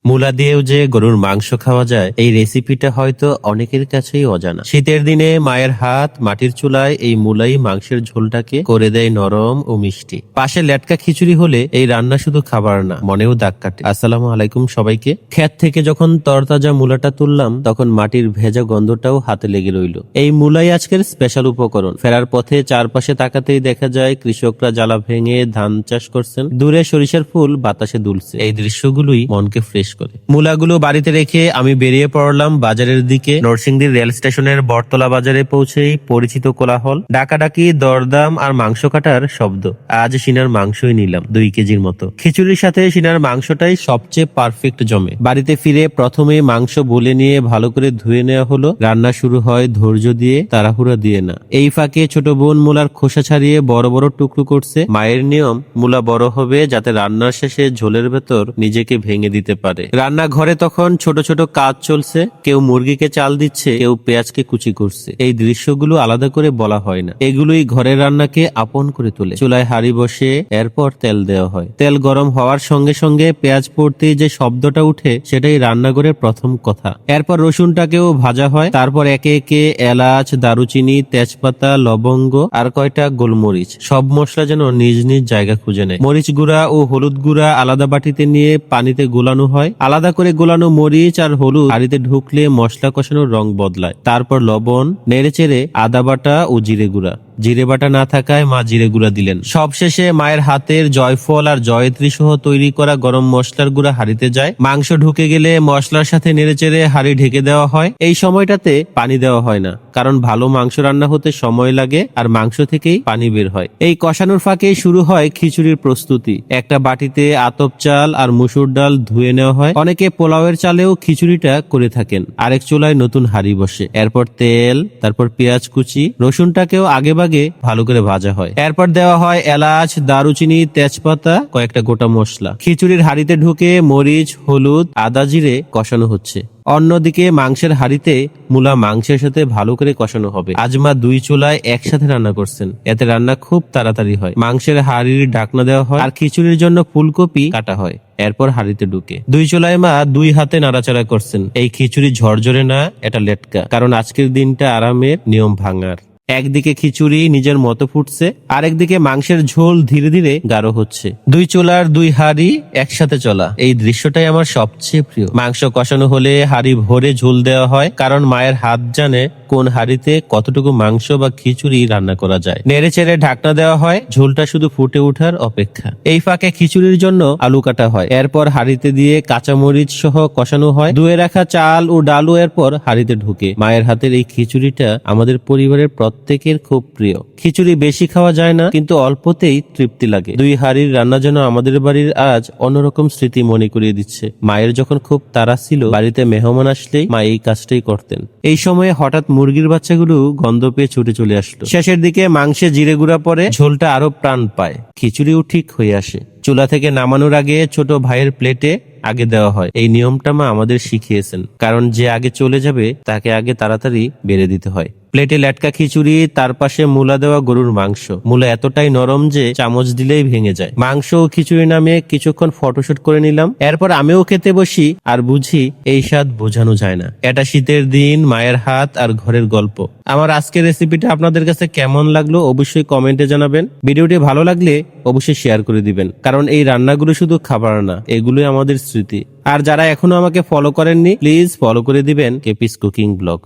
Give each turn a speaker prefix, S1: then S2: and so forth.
S1: মূলা দিয়েও যে গরুর মাংস খাওয়া যায় এই রেসিপিটা হয়তো অনেকের কাছেই অজানা। শীতের দিনে মায়ের হাত মাটির চুলায় এই মূলাই মাংসের ঝোলটাকে করে দেয় নরম ও মিষ্টি। পাশে লেটকা খিচুড়ি হলে এই রান্না শুধু খাবার না, মনেও দাগ কাটে। আসসালামু আলাইকুম সবাইকে। ক্ষেত থেকে যখন তরতাজা মূলাটা তুললাম তখন মাটির ভেজা গন্ধটাও হাতে লেগে রইল। এই মূলাই আজকের স্পেশাল উপকরণ। ফেরার পথে চারপাশে তাকাতেই দেখা যায় কৃষকরা জ্বালা ভেঙে ধান চাষ করছেন, দূরে সরিষার ফুল বাতাসে দুলছে। এই দৃশ্যগুলোই মনকে ফ্রেশ করে। মূলাগুলো বাড়িতে রেখে আমি বেরিয়ে পড়লাম বাজারের দিকে। নরসিংদী রেল স্টেশনের বটতলা বাজারে পৌঁছেই পরিচিত কোলাহল, ডাকাডাকি, দরদাম আর মাংস কাটার শব্দ। আজ সিনার মাংসই নিলাম 2 কেজির মতো। খিচুড়ির সাথে সিনার মাংসটাই সবচেয়ে পারফেক্ট জমে। বাড়িতে ফিরে প্রথমে মাংস বলে নিয়ে ভালো করে ধুয়ে নেওয়া হলো। রান্না শুরু হয় ধৈর্য দিয়ে, তাড়াহুড়া দিয়ে না। এই ফাঁকে ছোট বোন মূলার খোসা ছাড়িয়ে বড় বড় টুকরো করছে। মায়ের নিয়ম, মূলা বড় হবে যাতে রান্নার শেষে ঝোলের ভেতর নিজেকে ভেঙে দিতে পারে। রান্নাঘরে তখন ছোট ছোট কাজ চলছে। কেউ মুরগিকে চাল দিচ্ছে, কেউ পেঁয়াজকে কুচি করছে। এই দৃশ্যগুলো আলাদা করে বলা হয় না, এগুলোই ঘরের রান্নাকে আপন করে তোলে। চুলায় হাঁড়ি বসে এরপর তেল দেওয়া হয়। তেল গরম হওয়ার সঙ্গে সঙ্গে পেঁয়াজ পড়তেই যে শব্দটা উঠে সেটাই রান্নাঘরের প্রথম কথা। এরপর রসুনটাকেও ভাজা হয়। তারপর একে একে এলাচ, দারুচিনি, তেজপাতা, লবঙ্গ আর কয়টা গোলমরিচ, সব মশলা যেন নিজ নিজ জায়গা খুঁজে নেয়। মরিচ গুঁড়া ও হলুদ গুঁড়া আলাদা বাটিতে নিয়ে পানিতে গোলানো হয়। আলাদা করে গোলানো মরিচ আর হলুদ হাঁড়িতে ঢুকলে মশলা কষানোর রং বদলায়। তারপর লবণ, নেড়েচেড়ে আদা বাটা ও জিরে গুঁড়া। জিরে বাটা না থাকায় মা জিরে গুঁড়া দিলেন। সবশেষে মায়ের হাতের জয়ফল আর জয়ত্রী সহ তৈরি করা গরম মশলার গুঁড়া হাঁড়িতে যায়। মাংস ঢুকে গেলে মশলার সাথে নেড়েচেড়ে হাঁড়ি ঢেকে দেওয়া হয়। এই সময়টাতে পানি দেওয়া হয় না, কারণ ভালো মাংস রান্না হতে সময় লাগে আর মাংস থেকেই পানি বের হয়। এই কষানোর ফাঁকেই শুরু হয় খিচুড়ির প্রস্তুতি। একটা বাটিতে আতপ চাল আর মুসুর ডাল ধুয়ে নেওয়া হয়। অনেকে পোলাওয়ের চালেও খিচুড়িটা করে থাকেন। আরেক চুলায় নতুন হাঁড়ি বসে। এরপর তেল, তারপর পেঁয়াজ কুচি, রসুনটাকেও আগে ভাগে ভালো করে ভাজা হয়। এরপর দেওয়া হয় এলাচ, দারুচিনি, তেজপাতা, কয়েকটা গোটা মশলা। খিচুড়ির হাঁড়িতে ঢুকে মরিচ, হলুদ, আদা, জিরে কষানো হচ্ছে। অন্যদিকে মাংসের হাঁড়িতে মূলা মাংসের সাথে ভালো করে কষানো হবে। আজ মা 2 চুলায় একসাথে রান্না করছেন, এতে রান্না খুব তাড়াতাড়ি হয়। মাংসের হাঁড়ির ঢাকনা দেওয়া হয় আর খিচুড়ির জন্য ফুলকপি কাটা হয়। এরপর হাঁড়িতে ঢুকে 2 চুলায় মা 2 হাতে নাড়াচাড়া করছেন। এই খিচুড়ি ঝরঝরে না, এটা লেটকা, কারণ আজকের দিনটা আরামের, নিয়ম ভাঙার। একদিকে খিচুড়ি নিজের মতো ফুটছে, আরেকদিকে মাংসের ঝোল ধীরে ধীরে গাঢ় হচ্ছে। 2 চুলার 2 হাঁড়ি একসাথে চলা, এই দৃশ্যটাই আমার সবচেয়ে প্রিয়। মাংস কষানো হলে হাঁড়ি ভরে ঝোল দেওয়া হয়, কারণ মায়ের হাত জানে কোন হাঁড়িতে কতটুকু মাংস বা খিচুড়ি রান্না করা যায়। নেড়ে চেড়ে ঢাকনা দেওয়া হয়, ঝোলটা শুধু ফুটে ওঠার অপেক্ষা। এই ফাঁকে খিচুড়ির জন্য আলু কাটা হয়। এরপর হাঁড়িতে দিয়ে কাঁচামরিচ সহ কষানো হয়। ধুয়ে রাখা চাল ও ডালু এরপর হাঁড়িতে ঢুকে। মায়ের হাতের এই খিচুড়িটা আমাদের পরিবারের প্রত্যেকের খুব প্রিয়। খিচুড়ি বেশি খাওয়া যায় না, কিন্তু অল্পতেই তৃপ্তি লাগে। 2 হাঁড়ির রান্না যেন আমাদের বাড়ির আজ অন্যরকম স্মৃতি মনে করিয়ে দিচ্ছে। মায়ের যখন খুব তাড়া ছিল, বাড়িতে মেহমান আসলেই মা এই কাজটাই করতেন। এই সময়ে হঠাৎ মুরগির বাচ্চাগুলো গন্ধ পেয়ে ছুটে চলে আসলো। শেষের দিকে মাংসে জিরে গুঁড়া পরে ঝোলটা আরো প্রাণ পায়, খিচুড়িও ঠিক হয়ে আসে। চুলা থেকে নামানোর আগে ছোট ভাইয়ের প্লেটে আগে দেওয়া হয়। এই নিয়মটা মা আমাদের শিখিয়েছেন, কারণ যে আগে চলে যাবে তাকে আগে তাড়াতাড়ি বেড়ে দিতে হয়। প্লেটে লেটকা খিচুড়ি, তার পাশে মূলা দেওয়া গরুর মাংস। মূলা এতটাই নরম যে চামচ দিলেই ভেঙে যায়। মাংস ও খিচুড়ি নামিয়ে কিছুক্ষণ ফটোশুট করে নিলাম। এরপর আমিও খেতে বসি আর বুঝি এই স্বাদ বোঝানো যায় না। এটা শীতের দিন, মায়ের হাত আর ঘরের গল্প। আমার আজকের রেসিপিটা আপনাদের কাছে কেমন লাগলো অবশ্যই কমেন্টে জানাবেন। ভিডিওটি ভালো লাগলে অবশ্যই শেয়ার করে দিবেন, কারণ এই রান্নাগুলো শুধু খাবার না, এগুলোই আমাদের স্মৃতি। আর যারা এখনো আমাকে ফলো করেননি, প্লিজ ফলো করে দিবেন কেপিস কুকিং ব্লগ।